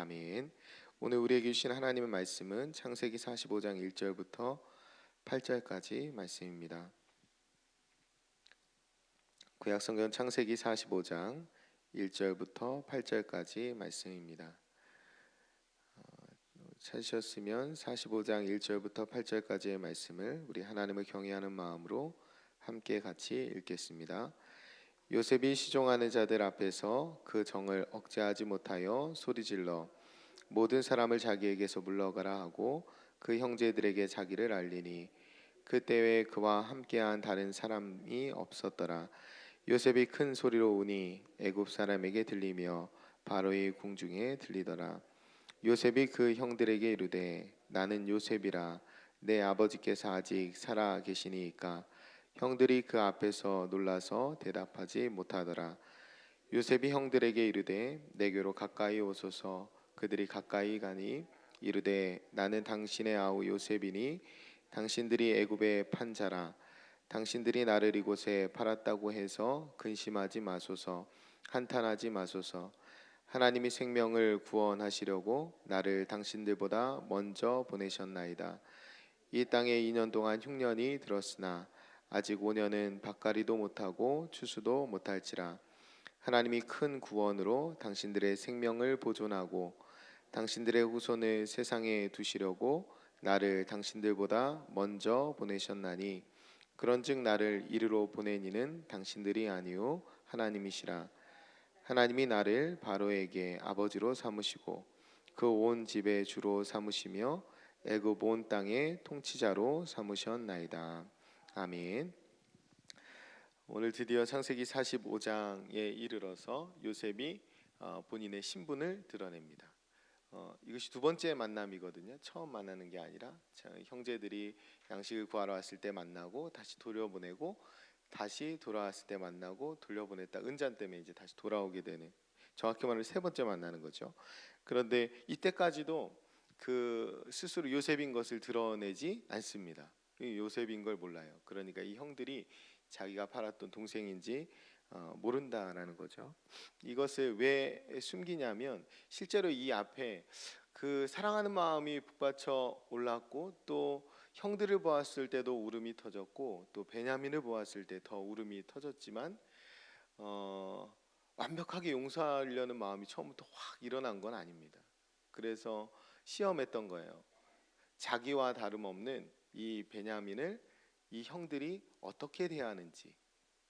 아멘. 오늘 우리에게 주신 하나님의 말씀은 창세기 45장 1절부터 8절까지 말씀입니다. 구약성경 창세기 45장 1절부터 8절까지 말씀입니다. 찾으셨으면 45장 1절부터 8절까지의 말씀을 우리 하나님을 경외하는 마음으로 함께 같이 읽겠습니다. 요셉이 시종하는 자들 앞에서 그 정을 억제하지 못하여 소리질러 모든 사람을 자기에게서 물러가라 하고 그 형제들에게 자기를 알리니 그때에 그와 함께한 다른 사람이 없었더라. 요셉이 큰 소리로 우니 애굽 사람에게 들리며 바로의 궁중에 들리더라. 요셉이 그 형들에게 이르되 나는 요셉이라. 내 아버지께서 아직 살아 계시니이까. 형들이 그 앞에서 놀라서 대답하지 못하더라. 요셉이 형들에게 이르되 내게로 가까이 오소서. 그들이 가까이 가니 이르되 나는 당신의 아우 요셉이니 당신들이 애굽에 판 자라. 당신들이 나를 이곳에 팔았다고 해서 근심하지 마소서. 한탄하지 마소서. 하나님이 생명을 구원하시려고 나를 당신들보다 먼저 보내셨나이다. 이 땅에 2년 동안 흉년이 들었으나 아직 5년은 밭갈이도 못하고 추수도 못할지라. 하나님이 큰 구원으로 당신들의 생명을 보존하고 당신들의 후손을 세상에 두시려고 나를 당신들보다 먼저 보내셨나니 그런즉 나를 이리로 보낸 이는 당신들이 아니요 하나님이시라. 하나님이 나를 바로에게 아버지로 삼으시고 그 온 집의 주로 삼으시며 애굽 온 땅의 통치자로 삼으셨나이다. 아멘. 오늘 드디어 창세기 45장에 이르러서 요셉이 본인의 신분을 드러냅니다. 이것이 두 번째 만남이거든요. 처음 만나는 게 아니라 형제들이 양식을 구하러 왔을 때 만나고 다시 돌려보내고 다시 돌아왔을 때 만나고 돌려보냈다. 은잔 때문에 이제 다시 돌아오게 되는, 정확히 말하면 세 번째 만나는 거죠. 그런데 이때까지도 그 스스로 요셉인 것을 드러내지 않습니다. 요셉인 걸 몰라요. 그러니까 이 형들이 자기가 팔았던 동생인지 모른다라는 거죠. 이것을 왜 숨기냐면 실제로 이 앞에 그 사랑하는 마음이 북받쳐 올랐고 또 형들을 보았을 때도 울음이 터졌고 또 베냐민을 보았을 때 더 울음이 터졌지만 완벽하게 용서하려는 마음이 처음부터 확 일어난 건 아닙니다. 그래서 시험했던 거예요. 자기와 다름없는 이 베냐민을 이 형들이 어떻게 대하는지.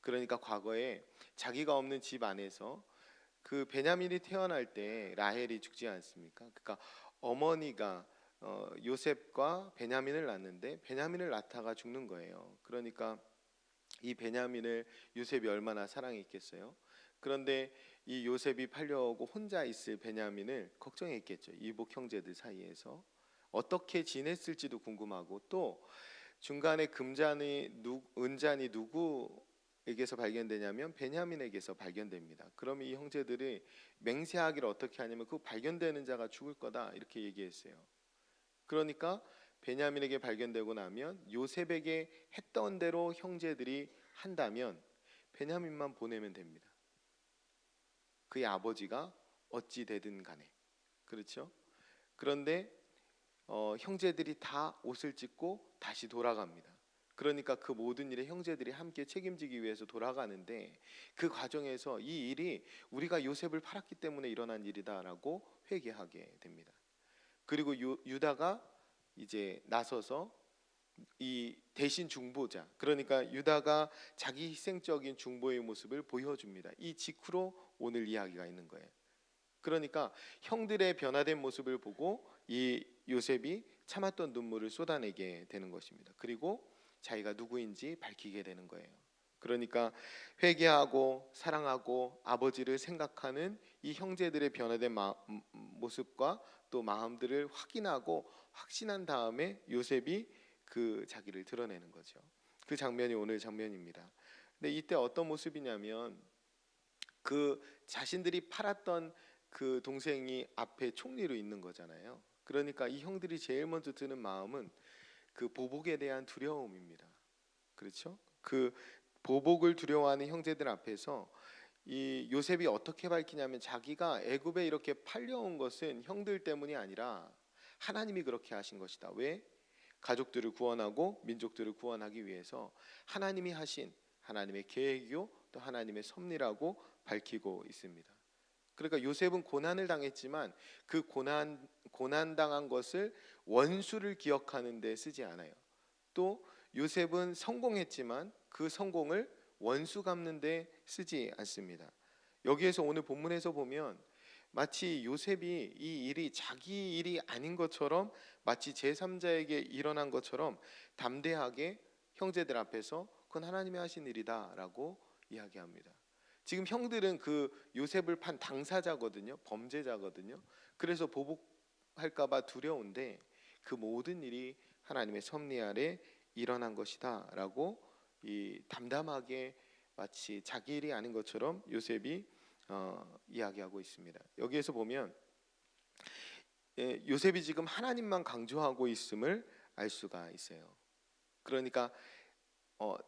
그러니까 과거에 자기가 없는 집 안에서 그 베냐민이 태어날 때 라헬이 죽지 않습니까? 그러니까 어머니가 요셉과 베냐민을 낳는데 베냐민을 낳다가 죽는 거예요. 그러니까 이 베냐민을 요셉이 얼마나 사랑했겠어요. 그런데 이 요셉이 팔려오고 혼자 있을 베냐민을 걱정했겠죠. 이복 형제들 사이에서 어떻게 지냈을지도 궁금하고 또 중간에 은잔이 누구에게서 발견되냐면 베냐민에게서 발견됩니다. 그러면 이 형제들이 맹세하기를 어떻게 하냐면 그 발견되는 자가 죽을 거다 이렇게 얘기했어요. 그러니까 베냐민에게 발견되고 나면 요셉에게 했던 대로 형제들이 한다면 베냐민만 보내면 됩니다. 그의 아버지가 어찌 되든 간에. 그렇죠? 그런데 형제들이 다 옷을 찢고 다시 돌아갑니다. 그러니까 그 모든 일에 형제들이 함께 책임지기 위해서 돌아가는데 그 과정에서 이 일이 우리가 요셉을 팔았기 때문에 일어난 일이다라고 회개하게 됩니다. 그리고 유다가 이제 나서서 이 대신 중보자, 그러니까 유다가 자기 희생적인 중보의 모습을 보여줍니다. 이 직후로 오늘 이야기가 있는 거예요. 그러니까 형들의 변화된 모습을 보고 이 요셉이 참았던 눈물을 쏟아내게 되는 것입니다. 그리고 자기가 누구인지 밝히게 되는 거예요. 그러니까 회개하고 사랑하고 아버지를 생각하는 이 형제들의 변화된 모습과 또 마음들을 확인하고 확신한 다음에 요셉이 그 자기를 드러내는 거죠. 그 장면이 오늘 장면입니다. 근데 이때 어떤 모습이냐면 그 자신들이 팔았던 그 동생이 앞에 총리로 있는 거잖아요. 그러니까 이 형들이 제일 먼저 드는 마음은 그 보복에 대한 두려움입니다. 그렇죠? 그 보복을 두려워하는 형제들 앞에서 이 요셉이 어떻게 밝히냐면 자기가 애굽에 이렇게 팔려온 것은 형들 때문이 아니라 하나님이 그렇게 하신 것이다. 왜? 가족들을 구원하고 민족들을 구원하기 위해서 하나님이 하신 하나님의 계획이요 또 하나님의 섭리라고 밝히고 있습니다. 그러니까 요셉은 고난을 당했지만 그 고난 당한 것을 원수를 기억하는 데 쓰지 않아요. 또 요셉은 성공했지만 그 성공을 원수 갚는 데 쓰지 않습니다. 여기에서 오늘 본문에서 보면 마치 요셉이 이 일이 자기 일이 아닌 것처럼 마치 제3자에게 일어난 것처럼 담대하게 형제들 앞에서 그건 하나님이 하신 일이다라고 이야기합니다. 지금 형들은 그 요셉을 판 당사자거든요. 범죄자거든요. 그래서 보복할까 봐 두려운데 그 모든 일이 하나님의 섭리 아래 일어난 것이다라고 이 담담하게 마치 자기 일이 아닌 것처럼 요셉이 이야기하고 있습니다. 여기에서 보면 요셉이 지금 하나님만 강조하고 있음을 알 수가 있어요. 그러니까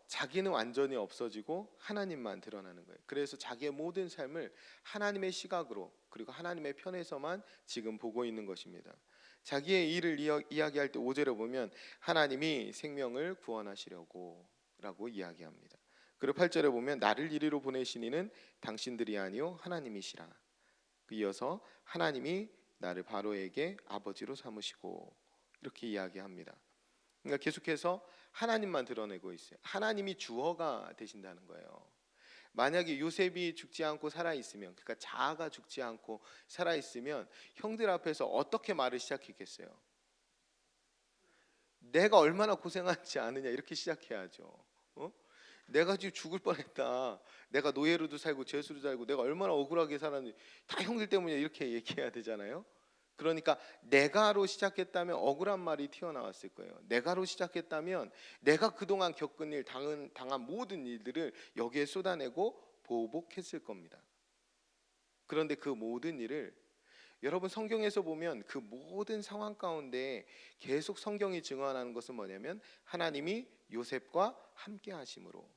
자기는 완전히 없어지고 하나님만 드러나는 거예요. 그래서 자기의 모든 삶을 하나님의 시각으로 그리고 하나님의 편에서만 지금 보고 있는 것입니다. 자기의 일을 이야기할 때 5절에 보면 하나님이 생명을 구원하시려고 라고 이야기합니다. 그리고 8절에 보면 나를 이리로 보내신 이는 당신들이 아니요 하나님이시라. 이어서 하나님이 나를 바로에게 아버지로 삼으시고 이렇게 이야기합니다. 그러니까 계속해서 하나님만 드러내고 있어요. 하나님이 주어가 되신다는 거예요. 만약에 요셉이 죽지 않고 살아있으면, 그러니까 자아가 죽지 않고 살아있으면 형들 앞에서 어떻게 말을 시작했겠어요? 내가 얼마나 고생하지 않느냐 이렇게 시작해야죠. 내가 지금 죽을 뻔했다. 내가 노예로도 살고 죄수로 살고 내가 얼마나 억울하게 살았는지 다 형들 때문에 이렇게 얘기해야 되잖아요. 그러니까 내가로 시작했다면 억울한 말이 튀어나왔을 거예요. 내가로 시작했다면 내가 그동안 겪은 일, 당한 모든 일들을 여기에 쏟아내고 보복했을 겁니다. 그런데 그 모든 일을 여러분 성경에서 보면 그 모든 상황 가운데 계속 성경이 증언하는 것은 뭐냐면 하나님이 요셉과 함께 하심으로.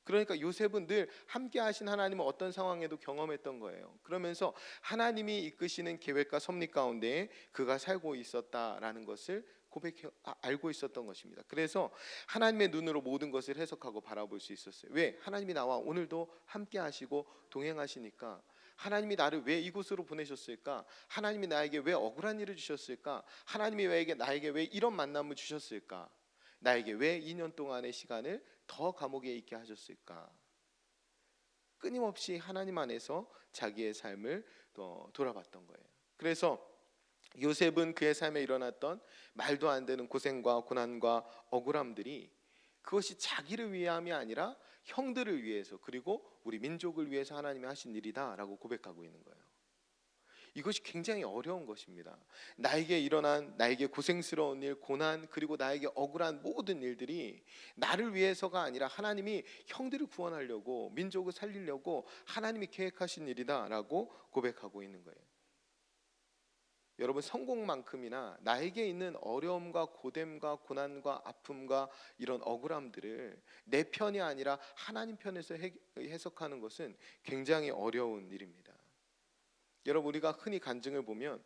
그러니까 요셉은 늘 함께 하신 하나님을 어떤 상황에도 경험했던 거예요. 그러면서 하나님이 이끄시는 계획과 섭리 가운데 그가 살고 있었다라는 것을 알고 있었던 것입니다. 그래서 하나님의 눈으로 모든 것을 해석하고 바라볼 수 있었어요. 왜? 하나님이 나와 오늘도 함께 하시고 동행하시니까 하나님이 나를 왜 이곳으로 보내셨을까? 하나님이 나에게 왜 억울한 일을 주셨을까? 하나님이 나에게 왜 이런 만남을 주셨을까? 나에게 왜 2년 동안의 시간을 더 감옥에 있게 하셨을까? 끊임없이 하나님 안에서 자기의 삶을 돌아봤던 거예요. 그래서 요셉은 그의 삶에 일어났던 말도 안 되는 고생과 고난과 억울함들이 그것이 자기를 위함이 아니라 형들을 위해서 그리고 우리 민족을 위해서 하나님이 하신 일이다라고 고백하고 있는 거예요. 이것이 굉장히 어려운 것입니다. 나에게 일어난 나에게 고생스러운 일, 고난 그리고 나에게 억울한 모든 일들이 나를 위해서가 아니라 하나님이 형들을 구원하려고 민족을 살리려고 하나님이 계획하신 일이다라고 고백하고 있는 거예요. 여러분 성공만큼이나 나에게 있는 어려움과 고됨과 고난과 아픔과 이런 억울함들을 내 편이 아니라 하나님 편에서 해석하는 것은 굉장히 어려운 일입니다. 여러분 우리가 흔히 간증을 보면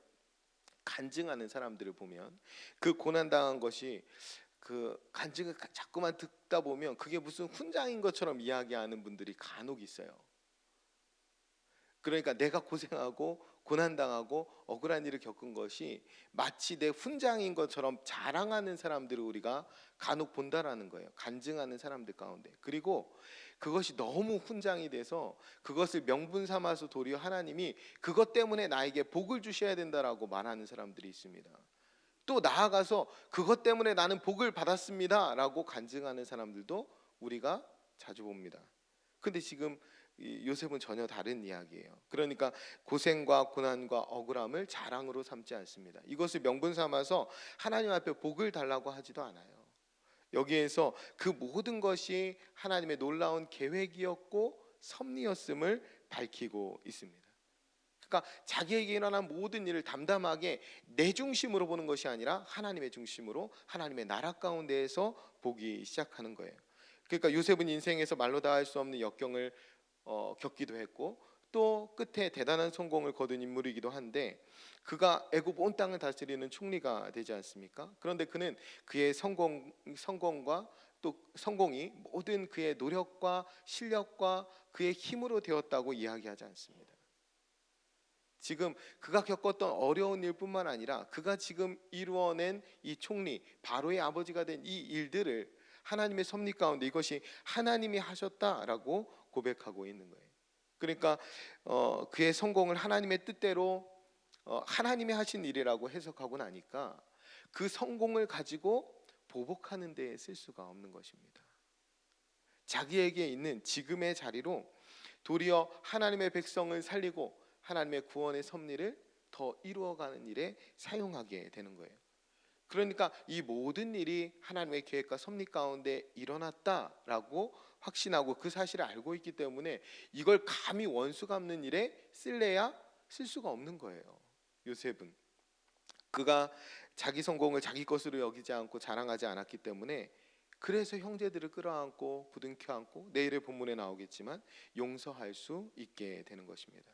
간증하는 사람들을 보면 그 고난당한 것이 그 간증을 자꾸만 듣다 보면 그게 무슨 훈장인 것처럼 이야기하는 분들이 간혹 있어요. 그러니까 내가 고생하고 고난당하고 억울한 일을 겪은 것이 마치 내 훈장인 것처럼 자랑하는 사람들을 우리가 간혹 본다라는 거예요. 간증하는 사람들 가운데. 그리고 그것이 너무 훈장이 돼서 그것을 명분 삼아서 도리어 하나님이 그것 때문에 나에게 복을 주셔야 된다라고 말하는 사람들이 있습니다. 또 나아가서 그것 때문에 나는 복을 받았습니다라고 간증하는 사람들도 우리가 자주 봅니다. 근데 지금 요셉은 전혀 다른 이야기예요. 그러니까 고생과 고난과 억울함을 자랑으로 삼지 않습니다. 이것을 명분 삼아서 하나님 앞에 복을 달라고 하지도 않아요. 여기에서 그 모든 것이 하나님의 놀라운 계획이었고 섭리였음을 밝히고 있습니다. 그러니까 자기에게 일어난 모든 일을 담담하게 내 중심으로 보는 것이 아니라 하나님의 중심으로 하나님의 나라 가운데에서 보기 시작하는 거예요. 그러니까 요셉은 인생에서 말로 다 할 수 없는 역경을 겪기도 했고 또 끝에 대단한 성공을 거둔 인물이기도 한데 그가 애굽 온 땅을 다스리는 총리가 되지 않습니까? 그런데 그는 그의 성공과 또 성공이 모든 그의 노력과 실력과 그의 힘으로 되었다고 이야기하지 않습니다. 지금 그가 겪었던 어려운 일뿐만 아니라 그가 지금 이루어낸 이 총리 바로의 아버지가 된 이 일들을 하나님의 섭리 가운데 이것이 하나님이 하셨다라고 고백하고 있는 거예요. 그러니까 그의 성공을 하나님의 뜻대로 하나님이 하신 일이라고 해석하고 나니까 그 성공을 가지고 보복하는 데에 쓸 수가 없는 것입니다. 자기에게 있는 지금의 자리로 도리어 하나님의 백성을 살리고 하나님의 구원의 섭리를 더 이루어가는 일에 사용하게 되는 거예요. 그러니까 이 모든 일이 하나님의 계획과 섭리 가운데 일어났다라고 확신하고 그 사실을 알고 있기 때문에 이걸 감히 원수 갚는 일에 쓸래야 쓸 수가 없는 거예요. 요셉은 그가 자기 성공을 자기 것으로 여기지 않고 자랑하지 않았기 때문에 그래서 형제들을 끌어안고 부둥켜 안고 내일의 본문에 나오겠지만 용서할 수 있게 되는 것입니다.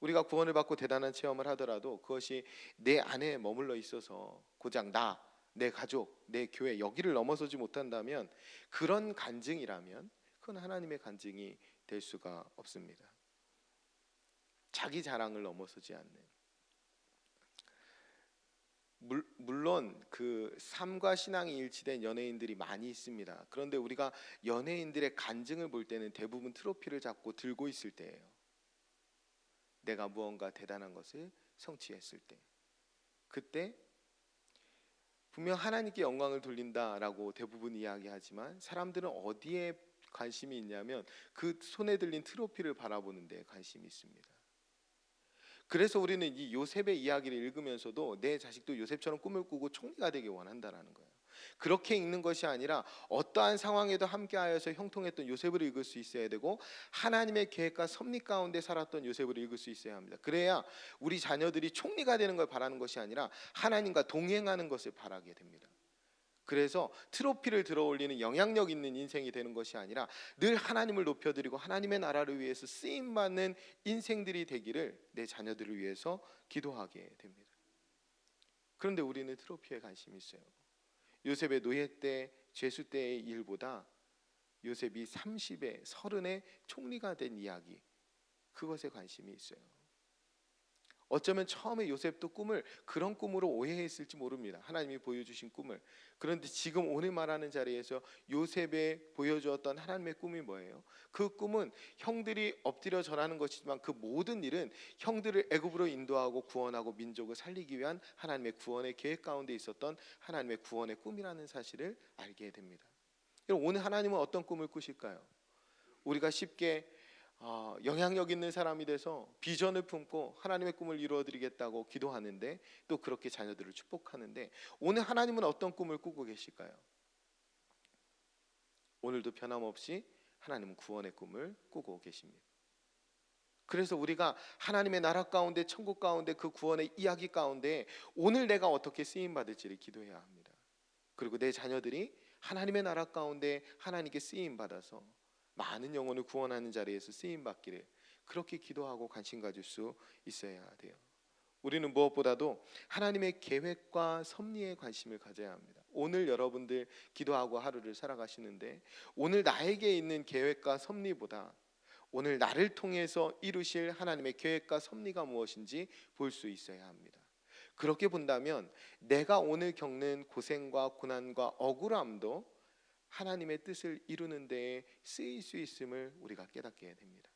우리가 구원을 받고 대단한 체험을 하더라도 그것이 내 안에 머물러 있어서 고작 나, 내 가족, 내 교회 여기를 넘어서지 못한다면 그런 간증이라면 그건 하나님의 간증이 될 수가 없습니다. 자기 자랑을 넘어서지 않는. 물론 그 삶과 신앙이 일치된 연예인들이 많이 있습니다. 그런데 우리가 연예인들의 간증을 볼 때는 대부분 트로피를 잡고 들고 있을 때예요. 내가 무언가 대단한 것을 성취했을 때, 그때 분명 하나님께 영광을 돌린다라고 대부분 이야기하지만 사람들은 어디에 관심이 있냐면 그 손에 들린 트로피를 바라보는 데 관심이 있습니다. 그래서 우리는 이 요셉의 이야기를 읽으면서도 내 자식도 요셉처럼 꿈을 꾸고 총리가 되길 원한다라는 거예요. 그렇게 읽는 것이 아니라 어떠한 상황에도 함께하여서 형통했던 요셉을 읽을 수 있어야 되고 하나님의 계획과 섭리 가운데 살았던 요셉을 읽을 수 있어야 합니다. 그래야 우리 자녀들이 총리가 되는 걸 바라는 것이 아니라 하나님과 동행하는 것을 바라게 됩니다. 그래서 트로피를 들어올리는 영향력 있는 인생이 되는 것이 아니라 늘 하나님을 높여드리고 하나님의 나라를 위해서 쓰임받는 인생들이 되기를 내 자녀들을 위해서 기도하게 됩니다. 그런데 우리는 트로피에 관심이 있어요. 요셉의 노예 때 죄수 때의 일보다 요셉이 30에 30에 총리가 된 이야기, 그것에 관심이 있어요. 어쩌면 처음에 요셉도 꿈을 그런 꿈으로 오해했을지 모릅니다. 하나님이 보여주신 꿈을. 그런데 지금 오늘 말하는 자리에서 요셉의 보여주었던 하나님의 꿈이 뭐예요? 그 꿈은 형들이 엎드려 절하는 것이지만 그 모든 일은 형들을 애굽으로 인도하고 구원하고 민족을 살리기 위한 하나님의 구원의 계획 가운데 있었던 하나님의 구원의 꿈이라는 사실을 알게 됩니다. 여러분, 오늘 하나님은 어떤 꿈을 꾸실까요? 우리가 쉽게 영향력 있는 사람이 돼서 비전을 품고 하나님의 꿈을 이루어드리겠다고 기도하는데 또 그렇게 자녀들을 축복하는데 오늘 하나님은 어떤 꿈을 꾸고 계실까요? 오늘도 변함없이 하나님은 구원의 꿈을 꾸고 계십니다. 그래서 우리가 하나님의 나라 가운데 천국 가운데 그 구원의 이야기 가운데 오늘 내가 어떻게 쓰임받을지를 기도해야 합니다. 그리고 내 자녀들이 하나님의 나라 가운데 하나님께 쓰임받아서 많은 영혼을 구원하는 자리에서 쓰임받기를 그렇게 기도하고 관심 가질 수 있어야 돼요. 우리는 무엇보다도 하나님의 계획과 섭리에 관심을 가져야 합니다. 오늘 여러분들 기도하고 하루를 살아가시는데 오늘 나에게 있는 계획과 섭리보다 오늘 나를 통해서 이루실 하나님의 계획과 섭리가 무엇인지 볼 수 있어야 합니다. 그렇게 본다면 내가 오늘 겪는 고생과 고난과 억울함도 하나님의 뜻을 이루는 데에 쓰일 수 있음을 우리가 깨닫게 됩니다.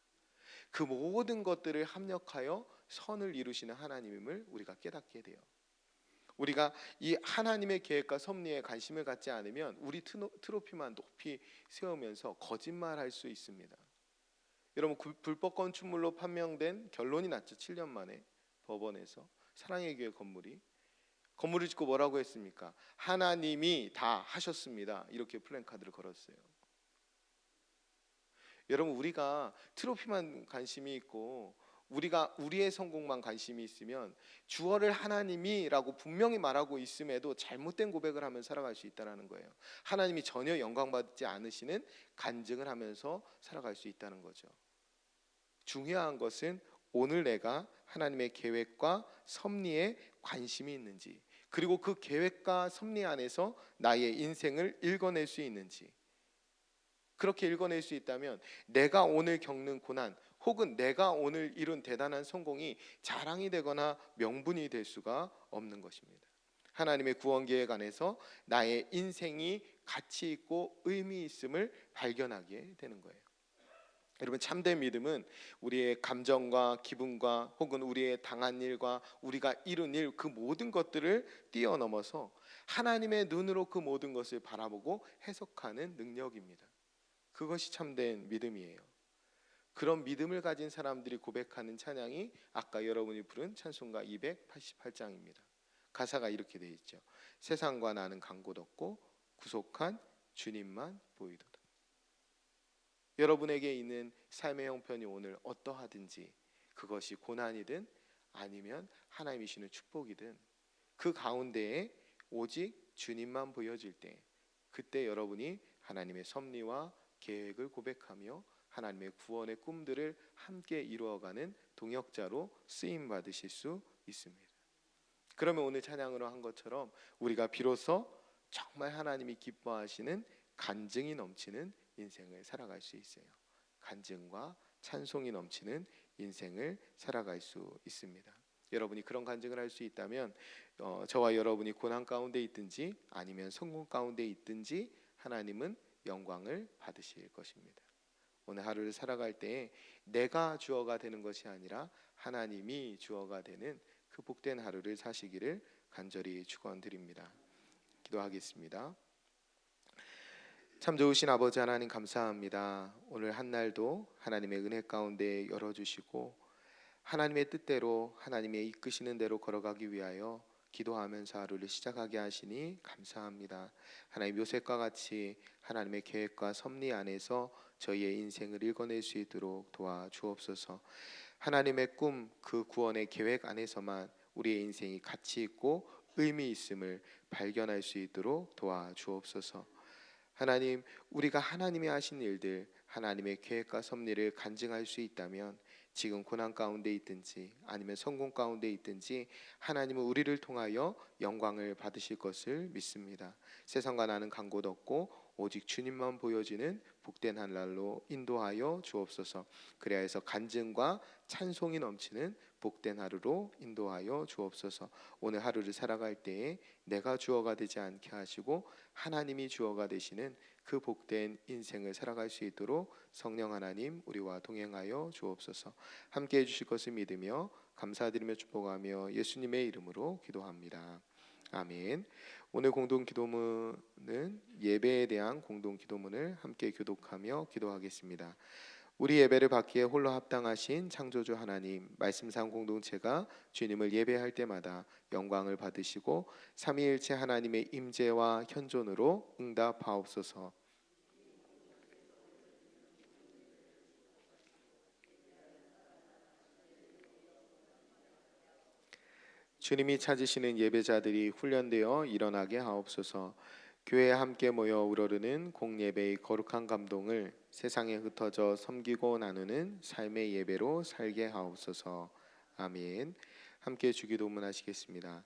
그 모든 것들을 합력하여 선을 이루시는 하나님임을 우리가 깨닫게 돼요. 우리가 이 하나님의 계획과 섭리에 관심을 갖지 않으면 우리 트로피만 높이 세우면서 거짓말할 수 있습니다. 여러분, 불법 건축물로 판명된 결론이 났죠. 7년 만에 법원에서 사랑의 교회 건물을 짓고 뭐라고 했습니까? 하나님이 다 하셨습니다. 이렇게 플랜카드를 걸었어요. 여러분, 우리가 트로피만 관심이 있고 우리가 우리의 성공만 관심이 있으면 주어를 하나님이라고 분명히 말하고 있음에도 잘못된 고백을 하면 살아갈 수 있다는 거예요. 하나님이 전혀 영광받지 않으시는 간증을 하면서 살아갈 수 있다는 거죠. 중요한 것은 오늘 내가 하나님의 계획과 섭리에 관심이 있는지, 그리고 그 계획과 섭리 안에서 나의 인생을 읽어낼 수 있는지. 그렇게 읽어낼 수 있다면 내가 오늘 겪는 고난 혹은 내가 오늘 이룬 대단한 성공이 자랑이 되거나 명분이 될 수가 없는 것입니다. 하나님의 구원 계획 안에서 나의 인생이 가치 있고 의미 있음을 발견하게 되는 거예요. 여러분, 참된 믿음은 우리의 감정과 기분과 혹은 우리의 당한 일과 우리가 이룬 일, 그 모든 것들을 뛰어넘어서 하나님의 눈으로 그 모든 것을 바라보고 해석하는 능력입니다. 그것이 참된 믿음이에요. 그런 믿음을 가진 사람들이 고백하는 찬양이 아까 여러분이 부른 찬송가 288장입니다. 가사가 이렇게 되어 있죠. 세상과 나는 간 곳 없고 구속한 주님만 보이도다. 여러분에게 있는 삶의 형편이 오늘 어떠하든지, 그것이 고난이든 아니면 하나님이 주시는 축복이든, 그 가운데에 오직 주님만 보여질 때, 그때 여러분이 하나님의 섭리와 계획을 고백하며 하나님의 구원의 꿈들을 함께 이루어가는 동역자로 쓰임 받으실 수 있습니다. 그러면 오늘 찬양으로 한 것처럼 우리가 비로소 정말 하나님이 기뻐하시는 간증이 넘치는 인생을 살아갈 수 있어요. 간증과 찬송이 넘치는 인생을 살아갈 수 있습니다. 여러분이 그런 간증을 할 수 있다면 저와 여러분이 고난 가운데 있든지 아니면 성공 가운데 있든지 하나님은 영광을 받으실 것입니다. 오늘 하루를 살아갈 때에 내가 주어가 되는 것이 아니라 하나님이 주어가 되는 그 복된 하루를 사시기를 간절히 축원드립니다. 기도하겠습니다. 참 좋으신 아버지 하나님, 감사합니다. 오늘 한 날도 하나님의 은혜 가운데 열어주시고 하나님의 뜻대로 하나님의 이끄시는 대로 걸어가기 위하여 기도하면서 하루를 시작하게 하시니 감사합니다. 하나님, 요셉과 같이 하나님의 계획과 섭리 안에서 저희의 인생을 읽어낼 수 있도록 도와주옵소서. 하나님의 꿈, 그 구원의 계획 안에서만 우리의 인생이 가치 있고 의미 있음을 발견할 수 있도록 도와주옵소서. 하나님, 우리가 하나님이 하신 일들, 하나님의 계획과 섭리를 간증할 수 있다면 지금 고난 가운데 있든지 아니면 성공 가운데 있든지 하나님은 우리를 통하여 영광을 받으실 것을 믿습니다. 세상과 나는 간 곳 없고 오직 주님만 보여지는 복된 한 날로 인도하여 주옵소서. 그래야 해서 간증과 찬송이 넘치는 복된 하루로 인도하여 주옵소서. 오늘 하루를 살아갈 때에 내가 주어가 되지 않게 하시고 하나님이 주어가 되시는 그 복된 인생을 살아갈 수 있도록 성령 하나님 우리와 동행하여 주옵소서. 함께해 주실 것을 믿으며 감사드리며 축복하며 예수님의 이름으로 기도합니다. 아멘. 오늘 공동 기도문은 예배에 대한 공동 기도문을 함께 교독하며 기도하겠습니다. 우리 예배를 받기에 홀로 합당하신 창조주 하나님, 말씀상 공동체가 주님을 예배할 때마다 영광을 받으시고 삼위일체 하나님의 임재와 현존으로 응답하옵소서. 주님이 찾으시는 예배자들이 훈련되어 일어나게 하옵소서. 교회에 함께 모여 우러르는 공예배의 거룩한 감동을 세상에 흩어져 섬기고 나누는 삶의 예배로 살게 하옵소서. 아멘. 함께 주기도문 하시겠습니다.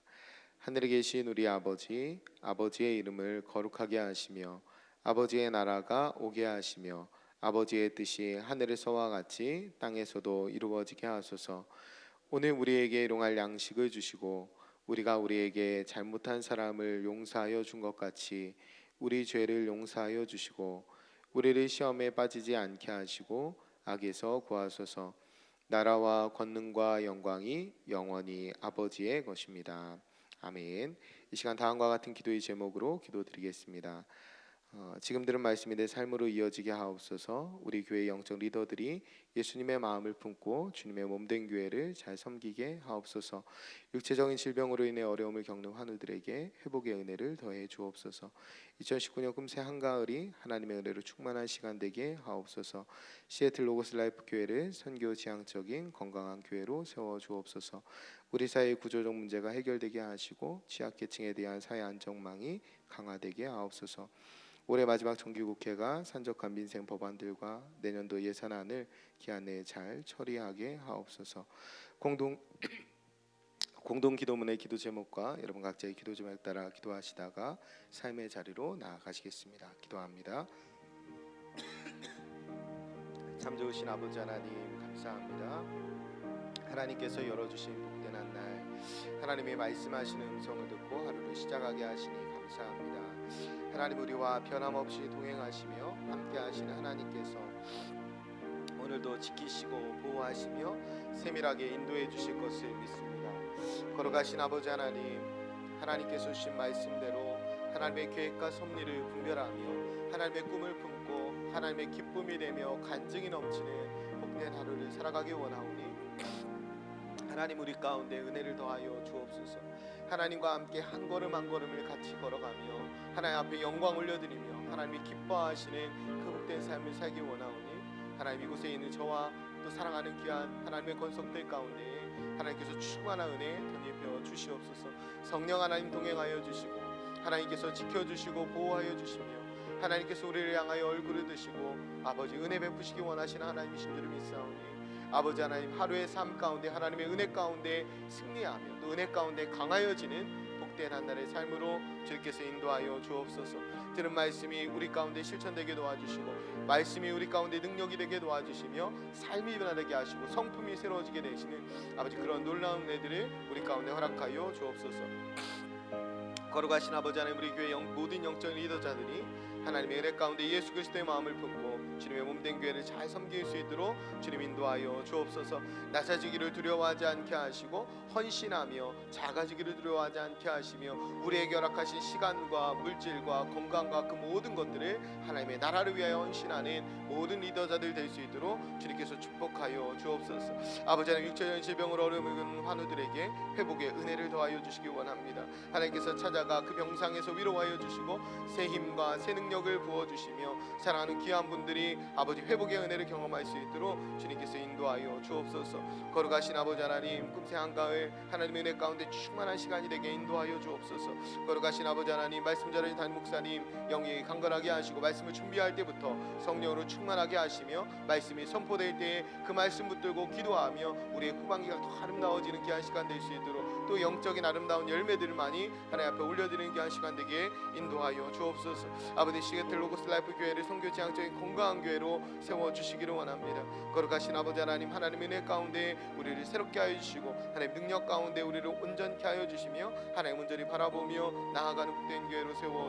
하늘에 계신 우리 아버지, 아버지의 이름을 거룩하게 하시며 아버지의 나라가 오게 하시며 아버지의 뜻이 하늘에서와 같이 땅에서도 이루어지게 하소서. 오늘 우리에게 일용할 양식을 주시고 우리가 우리에게 잘못한 사람을 용서하여 준 것 같이 우리 죄를 용서하여 주시고 우리를 시험에 빠지지 않게 하시고 악에서 구하소서. 나라와 권능과 영광이 영원히 아버지의 것입니다. 아멘. 이 시간 다음과 같은 기도의 제목으로 기도드리겠습니다. 지금 들은 말씀이 내 삶으로 이어지게 하옵소서. 우리 교회 영적 리더들이 예수님의 마음을 품고 주님의 몸된 교회를 잘 섬기게 하옵소서. 육체적인 질병으로 인해 어려움을 겪는 환우들에게 회복의 은혜를 더해 주옵소서. 2019년 금세 한가을이 하나님의 은혜로 충만한 시간 되게 하옵소서. 시애틀 로고스 라이프 교회를 선교 지향적인 건강한 교회로 세워 주옵소서. 우리 사회의 구조적 문제가 해결되게 하시고 취약계층에 대한 사회 안정망이 강화되게 하옵소서. 올해 마지막 정기국회가 산적한 민생 법안들과 내년도 예산안을 기한 내에 잘 처리하게 하옵소서. 공동 기도문의 기도 제목과 여러분 각자의 기도 제목에 따라 기도하시다가 삶의 자리로 나아가시겠습니다. 기도합니다. 참 좋으신 아버지 하나님 감사합니다. 하나님께서 열어주신 복된 한 날, 하나님의 말씀하시는 음성을 듣고 하루를 시작하게 하시니 감사합니다. 하나님, 우리와 변함없이 동행하시며 함께하시는 하나님께서 오늘도 지키시고 보호하시며 세밀하게 인도해 주실 것을 믿습니다. 걸어가신 아버지 하나님, 하나님께서 주신 말씀대로 하나님의 계획과 섭리를 분별하며 하나님의 꿈을 품고 하나님의 기쁨이 되며 간증이 넘치는 복된 하루를 살아가기 원하오니 하나님, 우리 가운데 은혜를 더하여 주옵소서. 하나님과 함께 한 걸음 한 걸음을 같이 걸어가며 하나님 앞에 영광 올려드리며 하나님이 기뻐하시는 그 복된 삶을 살기 원하오니 하나님, 이곳에 있는 저와 또 사랑하는 귀한 하나님의 권속들 가운데 하나님께서 충만한 은혜 덧입혀 주시옵소서. 성령 하나님 동행하여 주시고 하나님께서 지켜주시고 보호하여 주시며 하나님께서 우리를 향하여 얼굴을 드시고 아버지 은혜 베푸시기 원하시는 하나님이신 줄을 믿사오니 아버지 하나님, 하루의 삶 가운데 하나님의 은혜 가운데 승리하며 또 은혜 가운데 강하여지는 복된 한날의 삶으로 주께서 인도하여 주옵소서. 들은 말씀이 우리 가운데 실천되게 도와주시고 말씀이 우리 가운데 능력이 되게 도와주시며 삶이 변화되게 하시고 성품이 새로워지게 되시는 아버지 그런 놀라운 은혜들을 우리 가운데 허락하여 주옵소서. 걸어가신 아버지 하나님, 우리 교회 모든 영적 리더자들이 하나님의 은혜 가운데 예수 그리스도의 마음을 품고 주님의 몸된 교회를 잘 섬길 수 있도록 주님 인도하여 주옵소서. 낮아지기를 두려워하지 않게 하시고 헌신하며 작아지기를 두려워하지 않게 하시며 우리에게 허락하신 시간과 물질과 건강과 그 모든 것들을 하나님의 나라를 위하여 헌신하는 모든 리더자들 될 수 있도록 주님께서 축복하여 주옵소서. 아버지 하나님, 육체적인 질병으로 어려움을 겪는 환우들에게 회복의 은혜를 더하여 주시기 원합니다. 하나님께서 찾아가 그 병상에서 위로하여 주시고 새 힘과 새 능력을 부어주시며 사랑하는 귀한 분들이 아버지 회복의 은혜를 경험할 수 있도록 주님께서 인도하여 주옵소서. 걸어가신 아버지 하나님, 금세 한가을 하나님의 은혜 가운데 충만한 시간이 되게 인도하여 주옵소서. 걸어가신 아버지 하나님, 말씀 전하신 담임 목사님 영이 강건하게 하시고 말씀을 준비할 때부터 성령으로 충만하게 하시며 말씀이 선포될 때에 그 말씀 붙들고 기도하며 우리의 후반기가 더 아름다워지는 귀한 시간 될 수 있도록 또 영적인 아름다운 열매들을 많이 하나님 앞에 올려드리는 귀한 시간 되게 인도하여 주옵소서. 아버지, 시애틀 로고스 라이프 교회를 선교 지향적인 건강한 교회로 세워주시기를 원합니다. 거룩하신 아버지 하나님, 하나님의 은혜 가운데 우리를 새롭게 하여 주시고 하나님 능력 가운데 우리를 온전케 하여 주시며 하나님 온전히 바라보며 나아가는 복된 교회로 세워